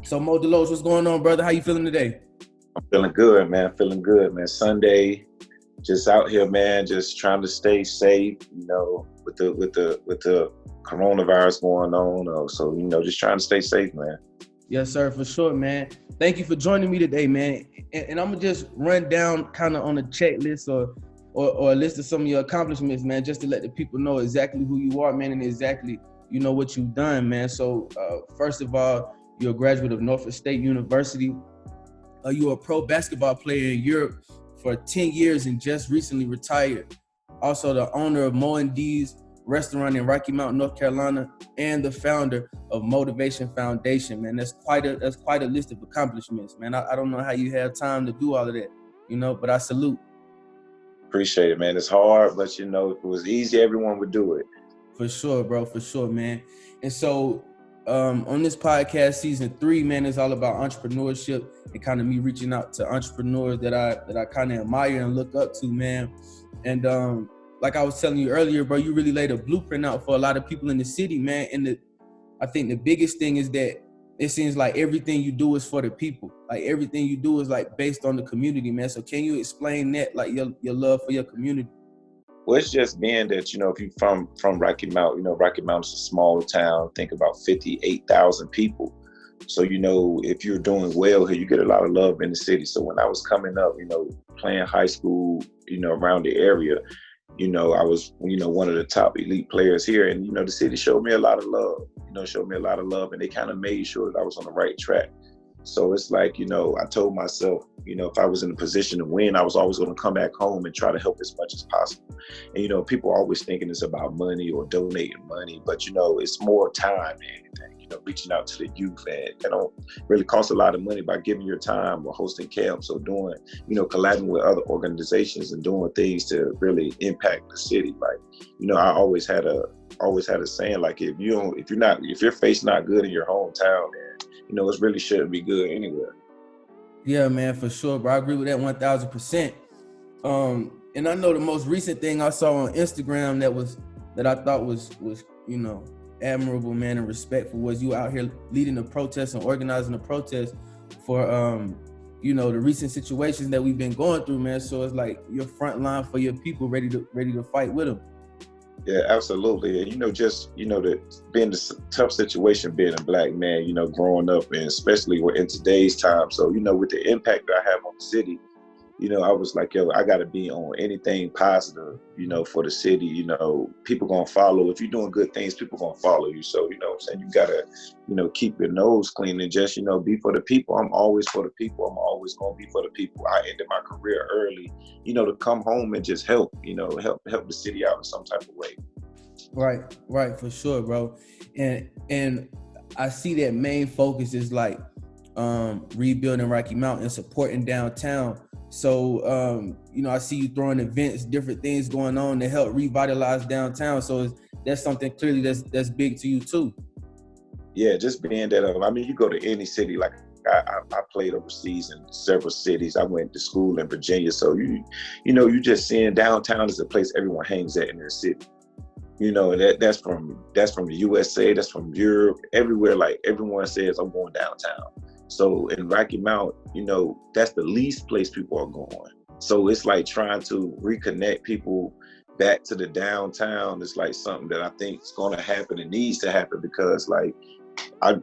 So Moe Deloach, what's going on, brother? How you feeling today? I'm feeling good, man. Feeling good, man. Sunday, just out here, man. Just trying to stay safe, with the coronavirus going on. So just trying to stay safe, man. Yes, sir, for sure, man. Thank you for joining me today, man. And I'm gonna just run down kind of on a checklist or a list of some of your accomplishments, man, just to let the people know exactly who you are, man, and exactly what you've done, man. So first of all, you're a graduate of Norfolk State University. You're a pro basketball player in Europe for 10 years and just recently retired. Also the owner of Moe D's restaurant in Rocky Mount, North Carolina, and the founder of Motivation Foundation, man. That's quite a list of accomplishments, man. I don't know how you have time to do all of that, but I salute. Appreciate it, man. It's hard, but if it was easy, everyone would do it. For sure, bro. For sure, man. And so on this podcast, season 3, man, is all about entrepreneurship and kind of me reaching out to entrepreneurs that I kind of admire and look up to, man. And like I was telling you earlier, bro, you really laid a blueprint out for a lot of people in the city, man. And I think the biggest thing is that it seems like everything you do is for the people. Like everything you do is like based on the community, man. So can you explain that, like your love for your community? Well, it's just being that, if you're from Rocky Mount, Rocky Mount is a small town, think about 58,000 people. So, if you're doing well here, you get a lot of love in the city. So when I was coming up, playing high school, around the area, I was, one of the top elite players here. And, the city showed me a lot of love, and they kind of made sure that I was on the right track. So it's like, I told myself, if I was in a position to win, I was always going to come back home and try to help as much as possible. And, people are always thinking it's about money or donating money, but, it's more time than anything, reaching out to the youth. And that don't really cost a lot of money by giving your time or hosting camps or doing, collabing with other organizations and doing things to really impact the city. Like, I always had a saying, like, if your face not good in your hometown, it really shouldn't be good anywhere. Yeah, man, for sure, bro. I agree with that 1,000%. And I know the most recent thing I saw on Instagram that I thought was admirable, man, and respectful was you out here leading the protest and organizing the protest for the recent situations that we've been going through, man. So it's like you're front line for your people, ready to fight with them. Yeah, absolutely. And that being the tough situation, being a Black man, growing up, and especially in today's time. So, with the impact that I have on the city, I was like, I got to be on anything positive, for the city. People going to follow. If you're doing good things, people going to follow you. So, what I'm saying, you got to, keep your nose clean and just, be for the people. I'm always for the people. I'm always going to be for the people. I ended my career early, to come home and just help the city out in some type of way. Right, for sure, bro. And I see that main focus is like rebuilding Rocky Mount and supporting downtown. So, I see you throwing events, different things going on to help revitalize downtown. So that's something clearly that's big to you too. Yeah, just being that, you go to any city, like I played overseas in several cities. I went to school in Virginia. So you just seeing downtown is a place everyone hangs at in their city. That's from the USA, that's from Europe, everywhere. Like everyone says, I'm going downtown. So in Rocky Mount, that's the least place people are going. So it's like trying to reconnect people back to the downtown. It's like something that I think is going to happen and needs to happen because like,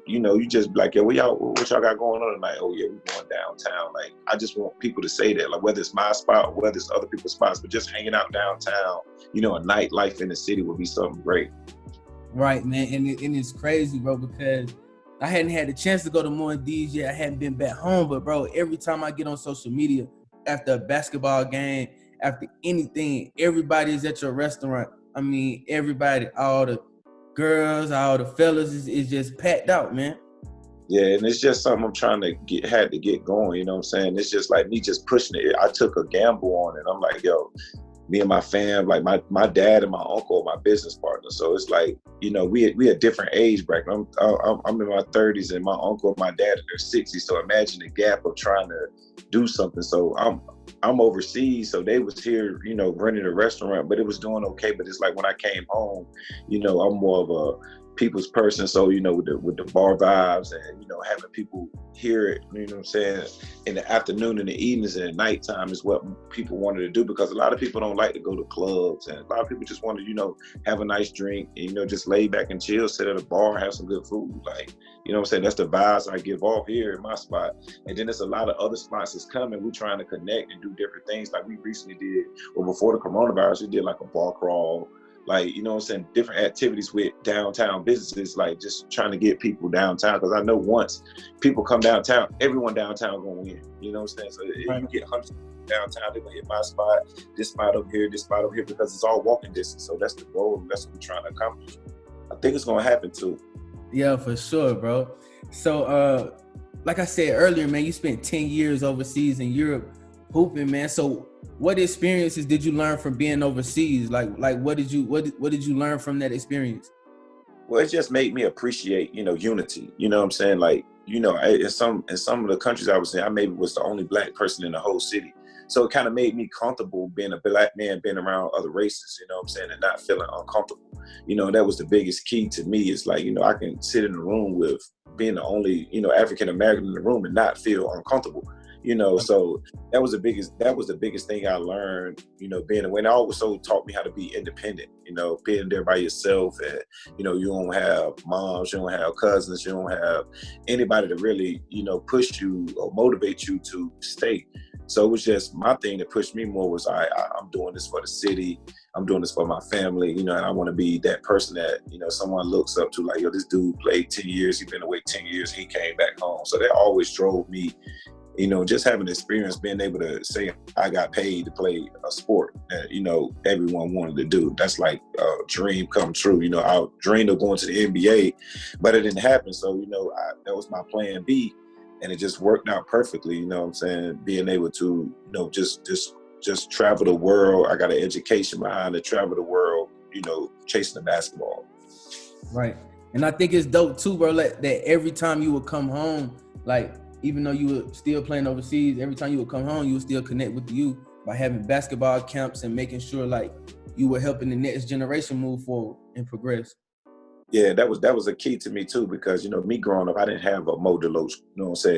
you just like, what y'all got going on tonight? Oh yeah, we're going downtown. Like, I just want people to say that, like whether it's my spot or whether it's other people's spots, but just hanging out downtown, a nightlife in the city would be something great. Right, man. And it's crazy, bro, because I hadn't had the chance to go to Moe D's yet. I hadn't been back home, but bro, every time I get on social media, after a basketball game, after anything, everybody is at your restaurant. Everybody, all the girls, all the fellas is just packed out, man. Yeah, and it's just something I'm trying to get going, you know what I'm saying? It's just like me just pushing it. I took a gamble on it. I'm like, me and my fam, like my dad and my uncle are my business partners. So it's like, we a different age bracket. I'm in my 30s and my uncle and my dad in their 60s. So imagine the gap of trying to do something. So I'm overseas. So they was here, running a restaurant, but it was doing okay. But it's like when I came home, I'm more of a people's person. So, with the bar vibes and, having people hear it, you know what I'm saying, in the afternoon and the evenings and at nighttime is what people wanted to do, because a lot of people don't like to go to clubs, and a lot of people just want to, have a nice drink and, just lay back and chill, sit at a bar, have some good food. Like, you know what I'm saying? That's the vibes I give off here in my spot. And then there's a lot of other spots that's coming. We're trying to connect and do different things. Like we recently did, or before the coronavirus, we did like a bar crawl, like, you know what I'm saying, different activities with downtown businesses, like just trying to get people downtown. Because I know once people come downtown, everyone downtown going to win. You know what I'm saying? So if you get hundreds downtown, they're going to hit my spot, this spot over here, because it's all walking distance. So that's the goal, and that's what we're trying to accomplish. I think it's going to happen too. Yeah, for sure, bro. So, like I said earlier, man, you spent 10 years overseas in Europe hooping, man. So what experiences did you learn from being overseas? Like what did you learn from that experience? Well, it just made me appreciate, unity. You know what I'm saying? Like, in some of the countries I was in, I maybe was the only Black person in the whole city. So it kind of made me comfortable being a Black man, being around other races, you know what I'm saying, and not feeling uncomfortable. That was the biggest key to me, is like, I can sit in a room with being the only, African American in the room and not feel uncomfortable. So that was the biggest thing I learned, being away. And it also taught me how to be independent, being there by yourself, and, you don't have moms, you don't have cousins, you don't have anybody to really, push you or motivate you to stay. So it was just my thing that pushed me more was I'm doing this for the city. I'm doing this for my family, and I want to be that person that, someone looks up to, like, yo, this dude played 10 years. He's been away 10 years. He came back home. So that always drove me, just having the experience, being able to say I got paid to play a sport that, everyone wanted to do. That's like a dream come true. I dreamed of going to the NBA, but it didn't happen. So, that was my plan B. And it just worked out perfectly, you know what I'm saying? Being able to, just travel the world. I got an education behind it, travel the world, chasing the basketball. Right. And I think it's dope too, bro, that every time you would come home, like, even though you were still playing overseas, every time you would come home, you would still connect with the youth by having basketball camps and making sure, like, you were helping the next generation move forward and progress. Yeah, that was a key to me too, because, me growing up, I didn't have a Moe Deloach,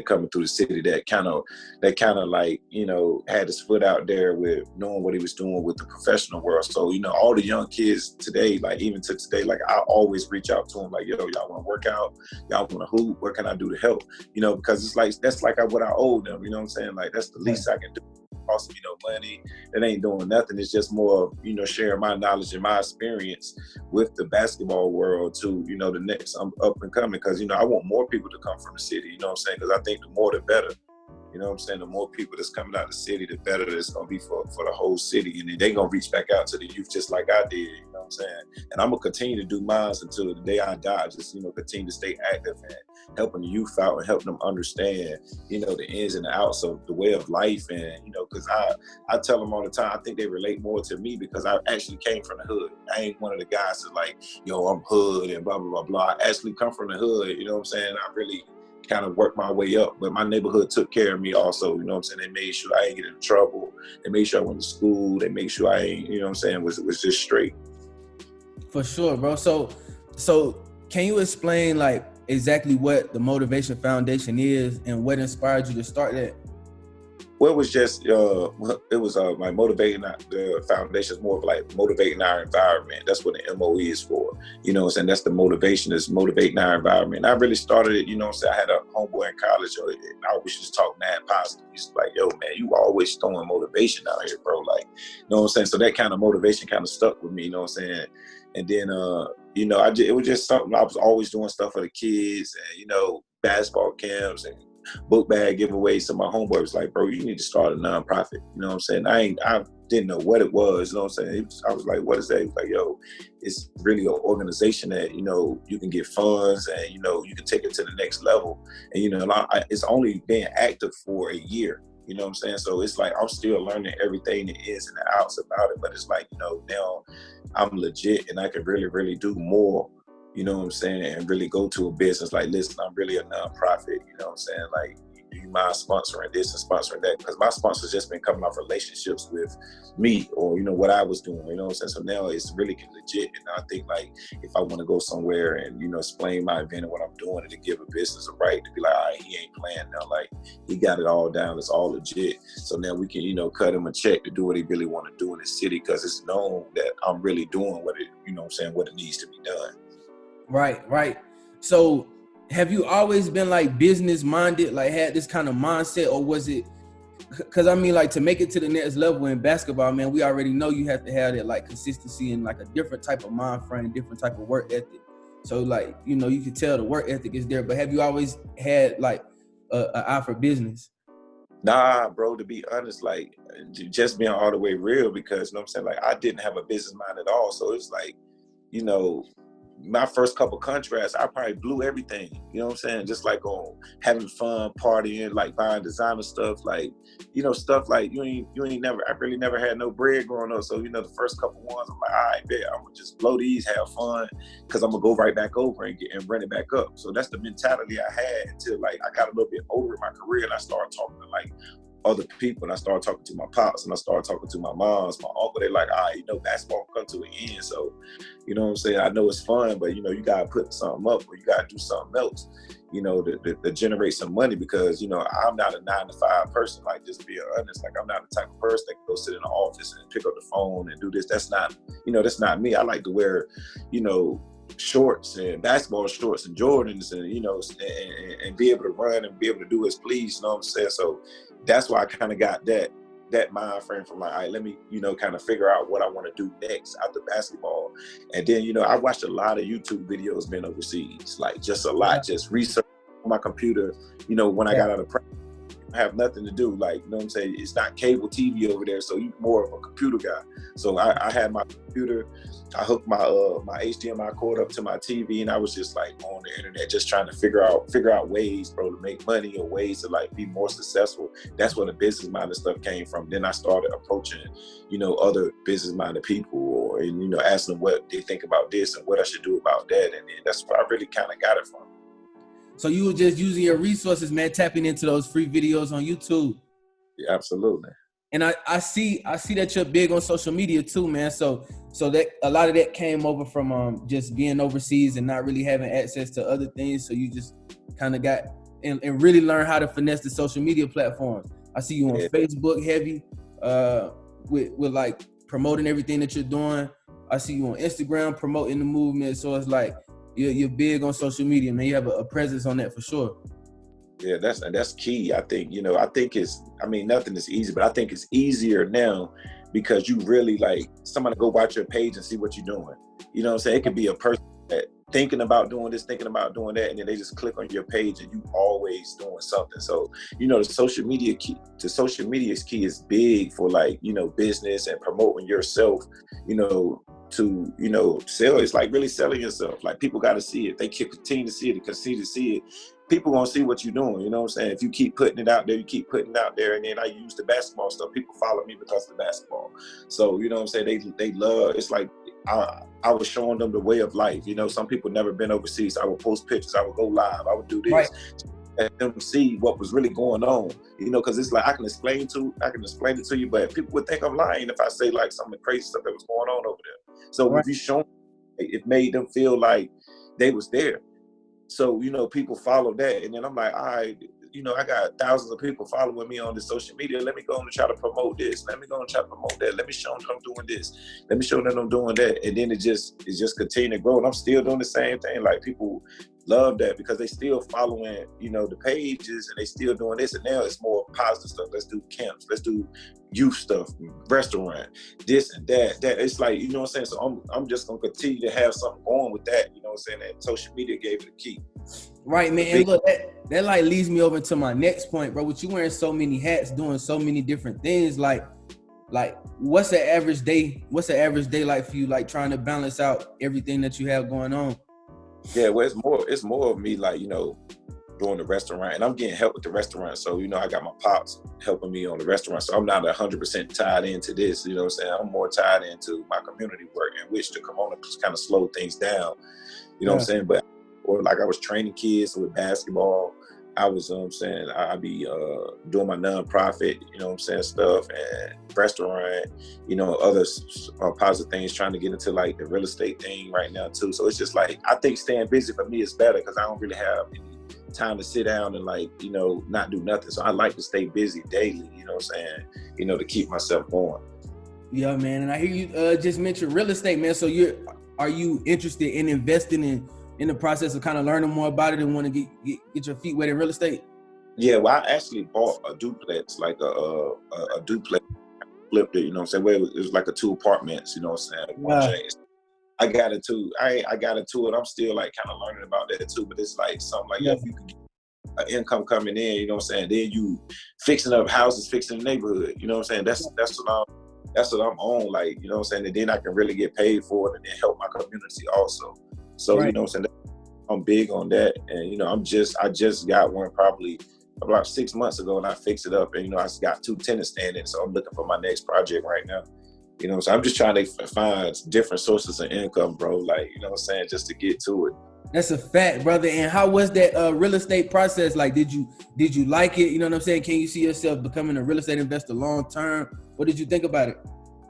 coming through the city that kind of like, had his foot out there with knowing what he was doing with the professional world. So, all the young kids today, like even to today, like I always reach out to them like, yo, y'all want to work out? Y'all want to hoop? What can I do to help? Because it's like, that's like what I owe them, you know what I'm saying? Like, that's the least I can do. Cost me no money. It ain't doing nothing. It's just more of, sharing my knowledge and my experience with the basketball world to, the next up and coming. Because, I want more people to come from the city, you know what I'm saying? Because I think the more the better. You know what I'm saying? The more people that's coming out of the city, the better it's going to be for the whole city. And then they're going to reach back out to the youth just like I did, you know what I'm saying? And I'm going to continue to do mine until the day I die. Just, continue to stay active and helping the youth out and helping them understand, the ins and the outs of the way of life. And, because I tell them all the time, I think they relate more to me because I actually came from the hood. I ain't one of the guys that's like, yo, I'm hood and blah, blah, blah, blah. I actually come from the hood, you know what I'm saying? I really kind of worked my way up, but my neighborhood took care of me also, you know what I'm saying? They made sure I ain't get in trouble. They made sure I went to school. They made sure I ain't, you know what I'm saying, was just straight. For sure, bro. So can you explain like exactly what the Motivation Foundation is and what inspired you to start that? Well, it was just, like motivating the foundation is more of like motivating our environment. That's what the MOE is for. You know what I'm saying? That's the motivation, is motivating our environment. And I really started it, you know what I'm saying? I had a homeboy in college, and I always just talk mad positive. He's like, yo, man, you always throwing motivation out here, bro. Like, you know what I'm saying? So that kind of motivation kind of stuck with me, you know what I'm saying? And then, it was just something, I was always doing stuff for the kids and, basketball camps and book bag giveaways. So my homeboy was like, bro, you need to start a nonprofit. You know what I'm saying? I didn't know what it was. You know what I'm saying? I was like, what is that? He was like, yo, it's really an organization that, you can get funds and, you can take it to the next level. And, it's only been active for a year. You know what I'm saying? So it's like, I'm still learning everything that is and the outs about it. But it's like, now I'm legit and I can really, really do more. You know what I'm saying? And really go to a business like, listen, I'm really a nonprofit. You know what I'm saying? Like, do you mind sponsoring this and sponsoring that? Because my sponsors just been coming off relationships with me or, you know, what I was doing, you know what I'm saying? So now it's really legit. And I think like, if I want to go somewhere and, you know, explain my event and what I'm doing and to give a business a right to be like, all right, he ain't playing now. Like, he got it all down. It's all legit. So now we can, you know, cut him a check to do what he really want to do in the city because it's known that I'm really doing what it, you know what I'm saying, what it needs to be done. Right. So have you always been like business minded, like had this kind of mindset, or was it, because I mean, like to make it to the next level in basketball, man, we already know you have to have that like consistency and like a different type of mind frame, different type of work ethic. So like, you know, you can tell the work ethic is there, but have you always had like an eye for business? Nah, bro, to be honest, like just being all the way real, because you know what I'm saying, like I didn't have a business mind at all. So it's like, you know, my first couple contracts, I probably blew everything, you know what I'm saying? Just like on having fun, partying, like buying designer stuff, like, you know, stuff like you ain't never, I really never had no bread growing up. So, you know, the first couple ones, I'm like, all right, bet, I'm gonna just blow these, have fun, because I'm gonna go right back over and run it back up. So that's the mentality I had until like I got a little bit older in my career and I started talking to like other people, and I started talking to my pops and I started talking to my moms, my uncle. They're like, all right, you know, basketball come to an end. So, you know what I'm saying? I know it's fun, but you know, you gotta put something up or you gotta do something else, you know, to generate some money, because, you know, I'm not a 9-to-5 person. Like, just being honest, like I'm not the type of person that can go sit in the office and pick up the phone and do this. That's not, you know, that's not me. I like to wear, you know, shorts and basketball shorts and Jordans and, you know, and be able to run and be able to do as please, you know what I'm saying? So that's why I kind of got that mind frame from like, all right, let me, you know, kind of figure out what I want to do next after basketball. And then, you know, I watched a lot of YouTube videos being overseas, like just a lot, just research on my computer, you know, when I got out of practice. I have nothing to do, like, you know what I'm saying? It's not cable TV over there, so you more of a computer guy. So I had my computer, I hooked my HDMI cord up to my TV, and I was just like on the internet, just trying to figure out ways, bro, to make money or ways to like be more successful. That's where the business minded stuff came from. Then I started approaching, you know, other business minded people, and you know, asking them what they think about this and what I should do about that, and then that's where I really kind of got it from. So you were just using your resources, man, tapping into those free videos on YouTube. Yeah, absolutely. And I see that you're big on social media too, man. So that a lot of that came over from just being overseas and not really having access to other things. So you just kind of got and really learn how to finesse the social media platforms. I see you on Facebook heavy, with like promoting everything that you're doing. I see you on Instagram promoting the movement. So it's like you're big on social media, man. You have a presence on that for sure. Yeah, that's key. I think, you know, nothing is easy, but I think it's easier now because you really like somebody go watch your page and see what you're doing. You know what I'm saying? It could be a person that thinking about doing this, thinking about doing that, and then they just click on your page and you always doing something. So, you know, the social media key is big for like, you know, business and promoting yourself, you know, to, you know, sell. It's like really selling yourself. Like people got to see it. They can continue to see it and continue to see it. People gonna see what you're doing, you know what I'm saying? If you keep putting it out there, and then I use the basketball stuff. People follow me because of the basketball. So, you know what I'm saying? They love, it's like I was showing them the way of life. You know, some people never been overseas. I would post pictures, I would go live, I would do this. Right. Let them see what was really going on, you know, because it's like I can explain it to you, but people would think I'm lying if I say like some of the crazy stuff that was going on over there. So right. If you show them, it made them feel like they was there. So, you know, people follow that. And then I'm like, all right, you know, I got thousands of people following me on the social media. Let me go and try to promote this. Let me go and try to promote that. Let me show them I'm doing this. Let me show them I'm doing that. And then it just continue to grow. And I'm still doing the same thing. Like people love that because they still following, you know, the pages and they still doing this. And now it's more positive stuff. Let's do camps. Let's do youth stuff, restaurant, this and that. It's like, you know what I'm saying? So I'm just going to continue to have something going with that. You know what I'm saying? That social media gave it a key. Right, man. And look, that like leads me over to my next point, bro. With you wearing so many hats, doing so many different things, like what's the average day like for you, like trying to balance out everything that you have going on? Yeah, well, it's more of me, like, you know, doing the restaurant, and I'm getting help with the restaurant. So, you know, I got my pops helping me on the restaurant. So I'm not 100% tied into this, you know what I'm saying? I'm more tied into my community work, in which to come on and kind of slow things down, you know what I'm saying? But or like I was training kids with basketball, I was, saying, I be doing my nonprofit, stuff, and restaurant, other positive things, trying to get into like the real estate thing right now too. So it's just like, I think staying busy for me is better because I don't really have any time to sit down and like, not do nothing. So I like to stay busy daily, to keep myself going. Yeah, man. And I hear you just mention real estate, man. So are you interested in investing in the process of kind of learning more about it and want to get your feet wet in real estate? Yeah, well, I actually bought a duplex, like a duplex, flipped it, where it was like a 2 apartments, Yeah. I got into it. I'm still like kind of learning about that too, but it's like something like, if you can get an income coming in, then you fixing up houses, fixing the neighborhood, that's what I'm on, like, and then I can really get paid for it and then help my community also. So, right. I'm big on that. And, I just got one probably about 6 months ago and I fixed it up and, I got 2 tenants standing. So I'm looking for my next project right now. So I'm just trying to find different sources of income, bro. Like, just to get to it. That's a fact, brother. And how was that real estate process? Like, did you like it? You know what I'm saying? Can you see yourself becoming a real estate investor long term? What did you think about it?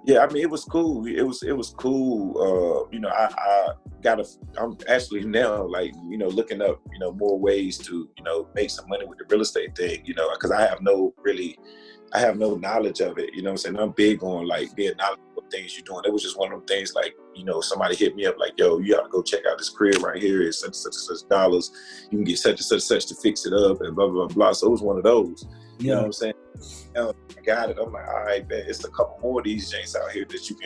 Yeah, I mean, it was cool. It was cool. I'm actually now like, looking up, more ways to, make some money with the real estate thing, because I have no knowledge of it. I'm big on like being knowledgeable of things you're doing. It was just one of them things like, somebody hit me up like, yo, you got to go check out this crib right here. It's such and such dollars. You can get such and such to fix it up and blah, blah, blah, blah. So it was one of those, you know what I'm saying? I got it. I'm like, all right, man, it's a couple more of these things out here that you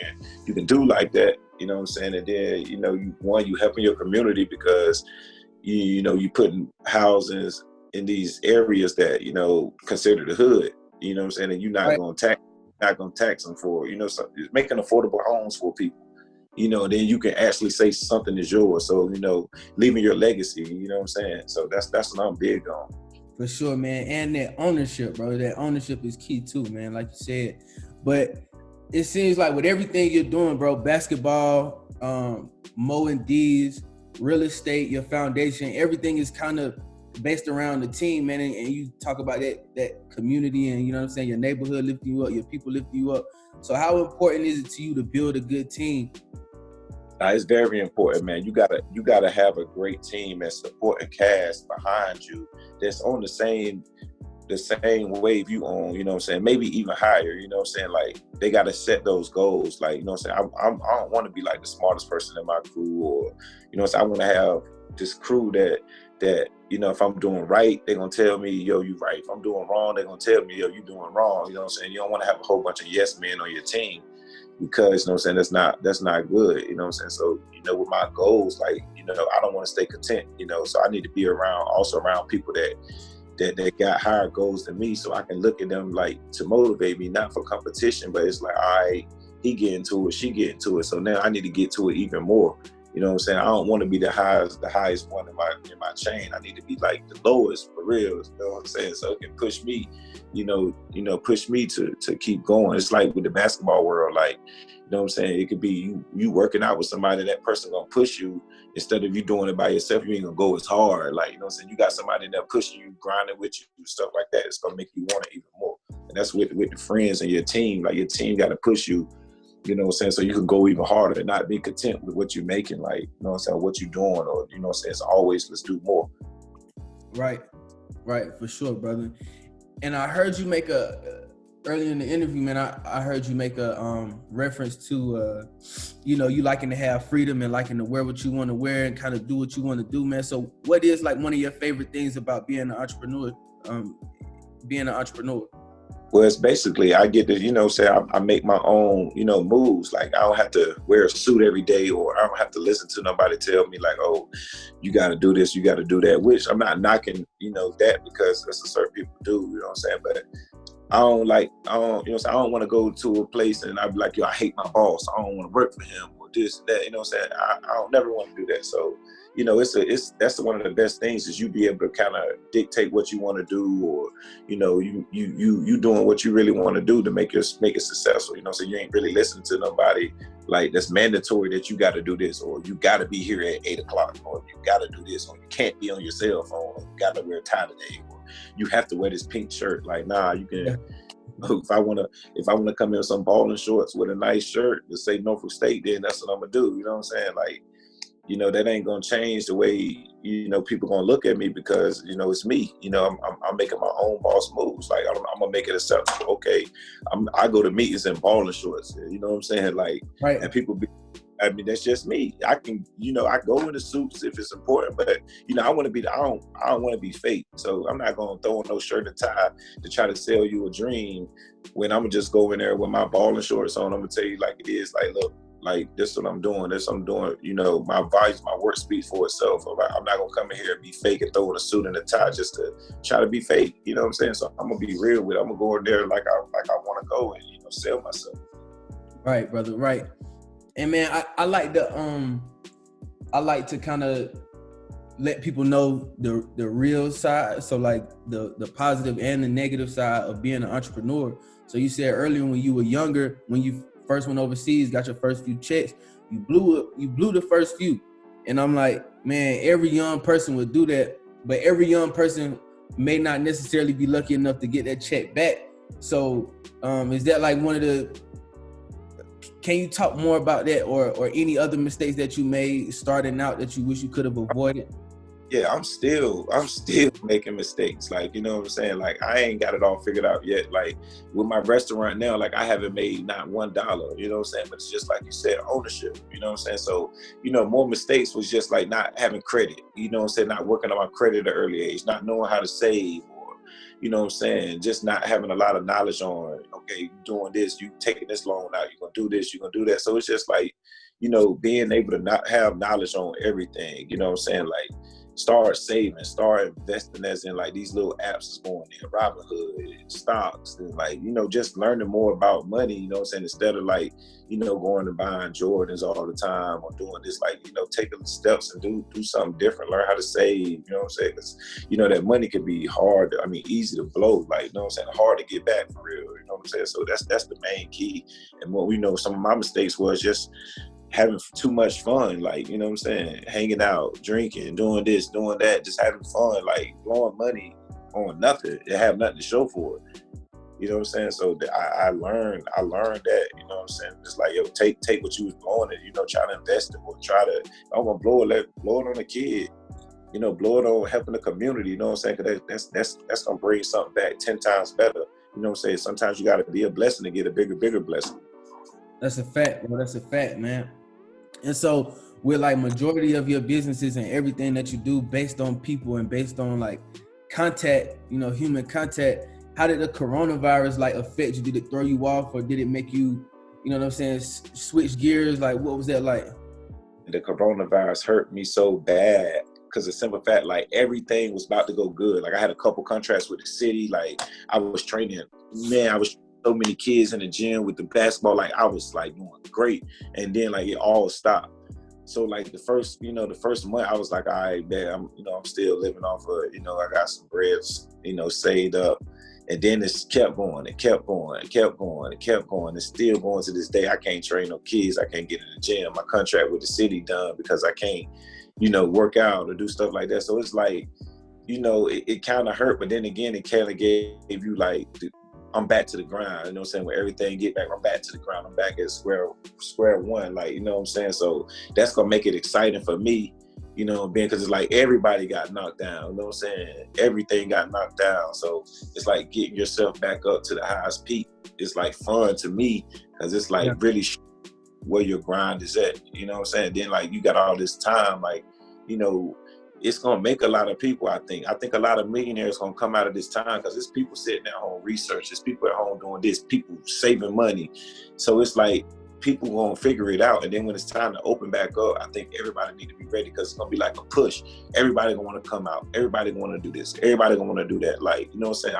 can do like that. You know what I'm saying? And then, you helping your community because, you putting houses in these areas that, consider the hood. You know what I'm saying? And you're not going to tax them for, making affordable homes for people, and then you can actually say something is yours. So, leaving your legacy, you know what I'm saying? So that's what I'm big on. For sure, man. And that ownership, bro. That ownership is key too, man, like you said. But it seems like with everything you're doing, bro, basketball, Moe D's, real estate, your foundation, everything is kind of based around the team, man. And you talk about that community and, you know what I'm saying, your neighborhood lifting you up, your people lifting you up. So how important is it to you to build a good team? It's very important, man. You gotta have a great team and supporting cast behind you that's on the same wave you on, you know what I'm saying? Maybe even higher, you know what I'm saying? Like, they gotta set those goals. Like, you know what I'm saying? I don't want to be like the smartest person in my crew, or, you know what I'm saying? I want to have this crew that, if I'm doing right, they're gonna tell me, yo, you right. If I'm doing wrong, they're gonna tell me, yo, you doing wrong. You know what I'm saying? You don't want to have a whole bunch of yes men on your team, because, you know what I'm saying, that's not good, you know what I'm saying? So, with my goals, like, I don't want to stay content, so I need to be around people that got higher goals than me, so I can look at them like to motivate me, not for competition, but it's like, all right, he getting to it, she getting to it, so now I need to get to it even more. You know what I'm saying? I don't want to be the highest one in my chain. I need to be like the lowest for real. You know what I'm saying? So it can push me, push me to keep going. It's like with the basketball world, like, you know what I'm saying? It could be you working out with somebody, that person gonna push you instead of you doing it by yourself. You ain't gonna go as hard. Like, you know what I'm saying? You got somebody that pushing you, grinding with you, stuff like that. It's gonna make you want it even more. And that's with the friends and your team. Like, your team got to push you. You know what I'm saying? So you can go even harder and not be content with what you're making, like, you know what I'm saying, what you're doing, or, you know what I'm saying, it's always, let's do more. Right, for sure, brother. And I heard you make earlier in the interview, man, I heard you make a reference to, you liking to have freedom and liking to wear what you want to wear and kind of do what you want to do, man. So what is like one of your favorite things about being an entrepreneur? Well, it's basically, I get to, I make my own, moves. Like, I don't have to wear a suit every day, or I don't have to listen to nobody tell me like, oh, you got to do this, you got to do that, which I'm not knocking, that, because that's what certain people do, you know what I'm saying? But I don't want to go to a place and I'd be like, yo, I hate my boss. I don't want to work for him, or this and that, you know what I'm saying? I don't never want to do that. So, that's one of the best things, is you be able to kind of dictate what you want to do, or, you doing what you really want to do to make it successful. You know, so you ain't really listening to nobody like that's mandatory that you got to do this, or you got to be here at 8:00, or you got to do this, or you can't be on your cell phone, or you got to wear a tie today, or you have to wear this pink shirt. Like, nah, you can. If I wanna come in with some balling shorts with a nice shirt to say Norfolk State, then that's what I'm gonna do. You know what I'm saying? Like, that ain't gonna change the way people gonna look at me, because it's me. I'm making my own boss moves. Like, I'm gonna make it acceptable. Okay, I go to meetings in balling shorts. You know what I'm saying? Like, right. And people be. I mean, that's just me. I can, I go into suits if it's important, but I want to be. I don't want to be fake. So I'm not gonna throw on no shirt and tie to try to sell you a dream when I'm gonna just go in there with my balling shorts on. I'm gonna tell you like it is. Like, look, like this is what I'm doing. This I'm doing. My values, my work speaks for itself. I'm not gonna come in here and be fake and throw on a suit and a tie just to try to be fake. You know what I'm saying? So I'm gonna be real with it. I'm gonna go in there like I want to go and sell myself. Right, brother. Right. And man, I like to kind of let people know the real side. So like the positive and the negative side of being an entrepreneur. So you said earlier when you were younger, when you first went overseas, got your first few checks, you blew the first few. And I'm like, man, every young person would do that, but every young person may not necessarily be lucky enough to get that check back. So is that like one of the, can you talk more about that or any other mistakes that you made starting out that you wish you could have avoided? Yeah, I'm still making mistakes. Like, you know what I'm saying? Like, I ain't got it all figured out yet. Like, with my restaurant now, like, I haven't made not $1, you know what I'm saying? But it's just like you said, ownership, you know what I'm saying? So, more mistakes was just like not having credit, you know what I'm saying? Not working on my credit at an early age, not knowing how to save, or, you know what I'm saying? Just not having a lot of knowledge on, okay, you doing this, you taking this loan out, you're going to do this, you're going to do that. So it's just like, being able to not have knowledge on everything, you know what I'm saying? Like, start saving, start investing, as in like these little apps is going in, Robinhood, stocks, and like, just learning more about money, you know what I'm saying? Instead of like, going and buying Jordans all the time or doing this, like, taking steps and do something different, learn how to save, you know what I'm saying? Because, that money can be hard, easy to blow, like, you know what I'm saying? Hard to get back for real, you know what I'm saying? So that's the main key. And what we know, some of my mistakes was just having too much fun, like, you know what I'm saying, hanging out, drinking, doing this, doing that, just having fun, like blowing money on nothing and have nothing to show for it. You know what I'm saying? So I learned that, you know what I'm saying? Just like, yo, take what you was blowing it, try to invest it, or try to, I'm gonna blow it on a kid, blow it on helping the community, you know what I'm saying? Cause that's gonna bring something back 10 times better. You know what I'm saying? Sometimes you gotta be a blessing to get a bigger blessing. That's a fact, bro. That's a fact, man. And so with like majority of your businesses and everything that you do based on people and based on like contact, human contact, how did the coronavirus like affect you? Did it throw you off, or did it make you, you know what I'm saying, switch gears? Like, what was that like? The coronavirus hurt me so bad because the simple fact, like, everything was about to go good. Like, I had a couple contracts with the city. Like, I was training, man, so many kids in the gym with the basketball, like I was like doing great, and then like it all stopped. So like the first month, I was like, all right, man, I'm still living off of, I got some bread, saved up, and then it kept going, it's still going to this day. I can't train no kids, I can't get in the gym. My contract with the city done because I can't, work out or do stuff like that. So it's like, it kind of hurt, but then again, it kind of gave you like I'm back to the grind, you know what I'm saying? When everything get back, I'm back to the grind. I'm back at square one, like, you know what I'm saying? So that's going to make it exciting for me, because it's like everybody got knocked down, you know what I'm saying? Everything got knocked down. So it's like getting yourself back up to the highest peak. It's like fun to me because it's like really where your grind is at, you know what I'm saying? Then like you got all this time, like, it's going to make a lot of people, I think a lot of millionaires going to come out of this time because there's people sitting at home researching, there's people at home doing this, people saving money. So it's like people going to figure it out. And then when it's time to open back up, I think everybody need to be ready because it's going to be like a push. Everybody going to want to come out. Everybody going to want to do this. Everybody going to want to do that. Like, you know what I'm saying?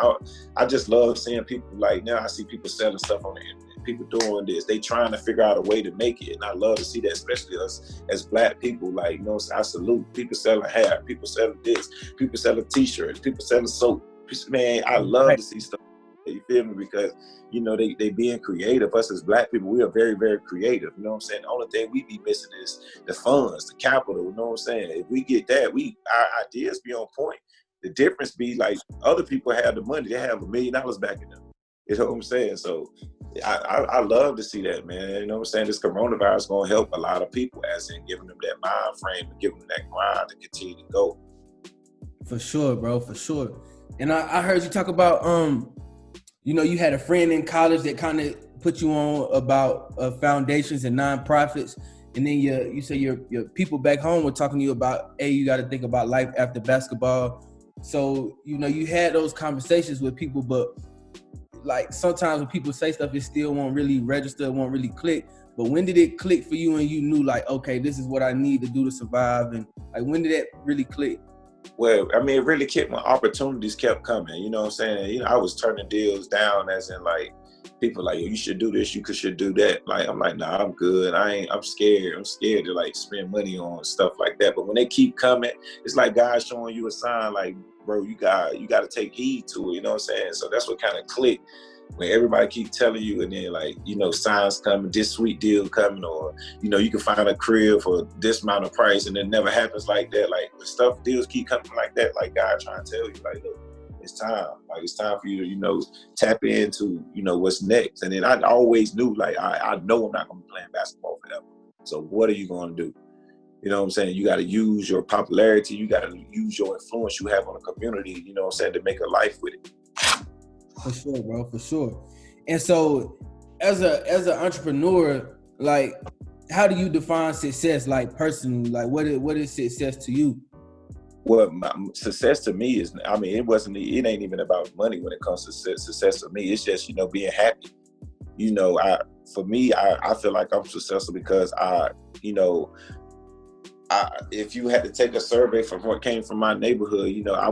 I just love seeing people, like now I see people selling stuff on the internet. People doing this, they trying to figure out a way to make it, and I love to see that, especially us as Black people. Like, I salute people selling hair, people selling this, people selling t-shirts, people selling soap. Man, I love to see stuff. You feel me? Because they being creative. Us as Black people, we are very, very creative. You know what I'm saying? The only thing we be missing is the funds, the capital. You know what I'm saying? If we get that, our ideas be on point. The difference be like other people have the money, they have $1 million back in them. You know what I'm saying? So I love to see that, man. You know what I'm saying? This coronavirus gonna help a lot of people, as in giving them that mind frame and giving them that grind to continue to go. For sure, bro, for sure. And I heard you talk about, you know, you had a friend in college that kind of put you on about foundations and nonprofits. And then you say your people back home were talking to you about, hey, you got to think about life after basketball. So, you know, you had those conversations with people, but like sometimes when people say stuff, it still won't really register, it won't really click. But when did it click for you and you knew like, okay, this is what I need to do to survive? And like, when did that really click? Well, I mean, it really kept, when opportunities kept coming, you know what I'm saying? You know, I was turning deals down, as in like, people like, you should do this, you should do that. Like, I'm like, nah, I'm good. I'm scared. I'm scared to like spend money on stuff like that. But when they keep coming, it's like God showing you a sign like, bro, you got to take heed to it. You know what I'm saying? So that's what kind of clicked when everybody keep telling you, and then like, you know, signs coming, this sweet deal coming, or, you know, you can find a crib for this amount of price, and it never happens like that. Like the deals keep coming like that. Like God trying to tell you, like, look, it's time. Like it's time for you to, you know, tap into, you know, what's next. And then I always knew, like, I know I'm not going to be playing basketball forever. So what are you going to do? You know what I'm saying? You got to use your popularity. You got to use your influence you have on the community, you know what I'm saying, to make a life with it. For sure, bro, for sure. And so as an entrepreneur, like, how do you define success, like personally? Like what is success to you? Well, success to me is, I mean, it ain't even about money when it comes to success to me. It's just, you know, being happy. You know, I feel like I'm successful because if you had to take a survey from what came from my neighborhood, you know, I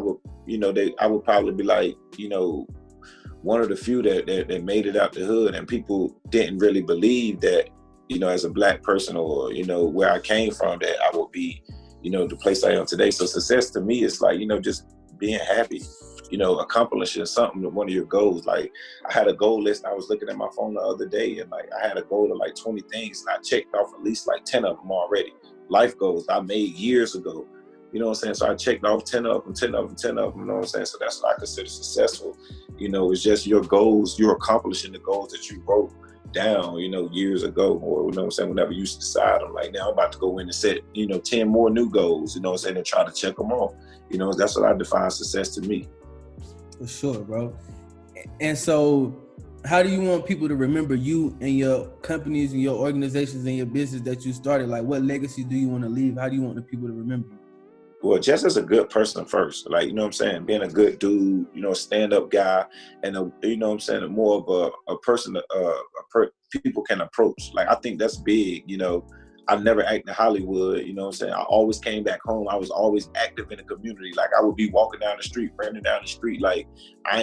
would probably be like, you know, one of the few that made it out the hood, and people didn't really believe that, you know, as a Black person, or, you know, where I came from, that I would be, you know, the place I am today. So success to me is like, you know, just being happy, you know, accomplishing something, one of your goals. Like I had a goal list. I was looking at my phone the other day, and like I had a goal of like 20 things, and I checked off at least like 10 of them already. Life goals I made years ago. You know what I'm saying? So I checked off 10 of them, 10 of them, 10 of them, you know what I'm saying? So that's what I consider successful. You know, it's just your goals, you're accomplishing the goals that you wrote down, you know, years ago, or, you know what I'm saying, whenever you decide, I'm like, now I'm about to go in and set, you know, 10 more new goals, you know what I'm saying, and try to check them off. You know, that's what I define success to me. For sure, bro. And so how do you want people to remember you and your companies and your organizations and your business that you started? Like, what legacy do you want to leave? How do you want the people to remember you? Well, just as a good person first, like, you know what I'm saying, being a good dude, you know, stand-up guy, and you know what I'm saying, more of a person people can approach. Like, I think that's big, you know. I never acted in Hollywood, you know what I'm saying? I always came back home. I was always active in the community. Like, I would be walking down the street, running down the street. Like, I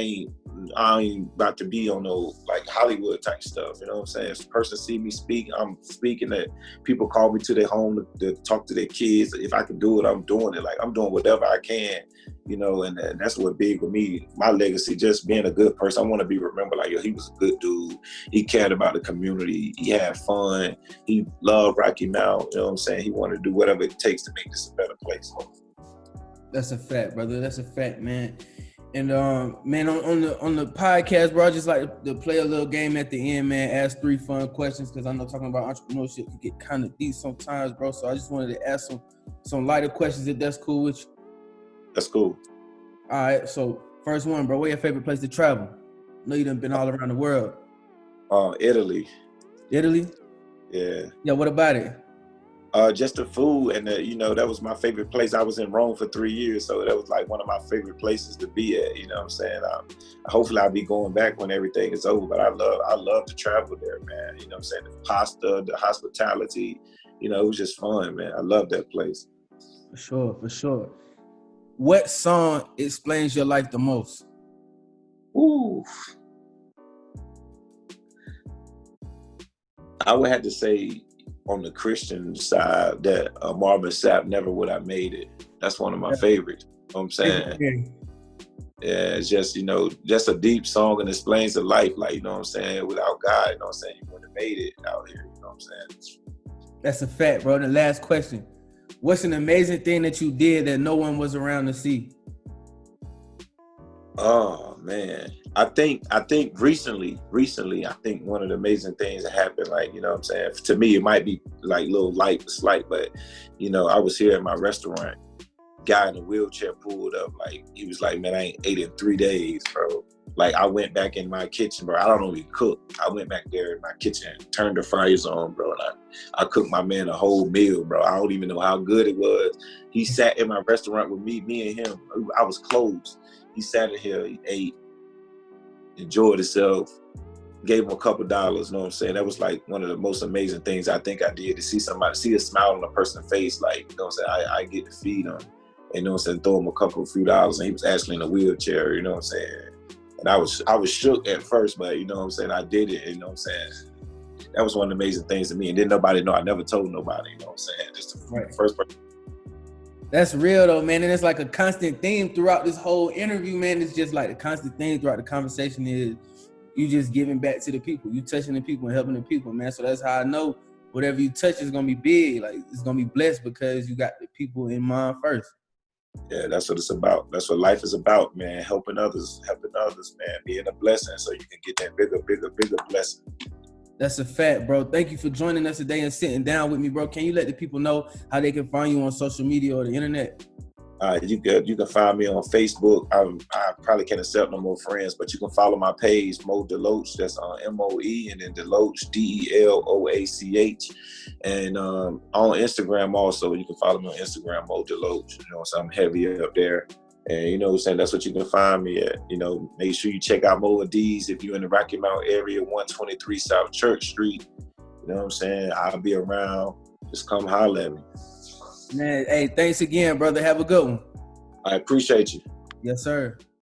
ain't about to be on no, like, Hollywood type stuff, you know what I'm saying? If a person see me speak, I'm speaking. That people call me to their home to talk to their kids. If I can do it, I'm doing it. Like, I'm doing whatever I can, you know, and that's what big with me. My legacy, just being a good person. I want to be remembered like, yo, he was a good dude. He cared about the community. He had fun. He loved Rocky Mount. You know what I'm saying? He wanted to do whatever it takes to make this a better place. That's a fact, brother. That's a fact, man. And man, on the podcast, bro, I just like to play a little game at the end, man. Ask 3 fun questions, because I know talking about entrepreneurship can get kind of deep sometimes, bro. So I just wanted to ask some lighter questions, if that's cool with you. That's cool. All right, so first one, bro. Where your favorite place to travel? I know you done been all around the world. Italy. Italy? Yeah. Yeah, what about it? Just the food, and you know, that was my favorite place. I was in Rome for 3 years, so that was like one of my favorite places to be at. You know what I'm saying? Hopefully I'll be going back when everything is over, but I love to travel there, man. You know what I'm saying? The pasta, the hospitality, you know, it was just fun, man. I love that place. For sure. What song explains your life the most? Ooh. I would have to say, on the Christian side, that Marvin Sapp, Never Would I Made It. That's one of my favorites. You know what I'm saying? Yeah, it's just, you know, just a deep song, and explains the life. Like, you know what I'm saying? Without God, you know what I'm saying? You wouldn't have made it out here. You know what I'm saying? That's a fact, bro. The last question. What's an amazing thing that you did that no one was around to see? Oh man. I think recently, I think one of the amazing things that happened, like, you know what I'm saying? To me, it might be like little light, slight, but you know, I was here at my restaurant. Guy in a wheelchair pulled up, like he was like, man, I ain't ate in 3 days, bro. Like I went back in my kitchen, bro. I don't even cook. I went back there in my kitchen, turned the fryers on, bro, and I cooked my man a whole meal, bro. I don't even know how good it was. He sat in my restaurant with me and him. I was closed. He sat in here, he ate, enjoyed himself, gave him a couple dollars, you know what I'm saying? That was like one of the most amazing things I think I did, to see somebody, see a smile on a person's face, like, you know what I'm saying? I get to feed him, and, you know what I'm saying, throw him a few dollars, and he was actually in a wheelchair, you know what I'm saying? And I was shook at first, but you know what I'm saying, I did it, you know what I'm saying? That was one of the amazing things to me, and didn't nobody know. I never told nobody, you know what I'm saying? Just the first person. That's real though, man. And it's like a constant theme throughout this whole interview, man. It's just like the constant theme throughout the conversation is you just giving back to the people. You touching the people and helping the people, man. So that's how I know whatever you touch is gonna be big. Like it's gonna be blessed because you got the people in mind first. Yeah, that's what it's about. That's what life is about, man. Helping others, man. Being a blessing so you can get that bigger blessing. That's a fact, bro. Thank you for joining us today and sitting down with me, bro. Can you let the people know how they can find you on social media or the internet? You can find me on Facebook. I probably can't accept no more friends, but you can follow my page, Moe Deloach. That's on Moe, and then Deloach, Deloach. And on Instagram also, you can follow me on Instagram, Moe Deloach. You know, so I'm heavy up there. And you know what I'm saying, that's what you can find me at. You know, make sure you check out Moe D's if you're in the Rocky Mount area, 123 South Church Street. You know what I'm saying? I'll be around. Just come holler at me. Man, hey, thanks again, brother. Have a good one. I appreciate you. Yes, sir.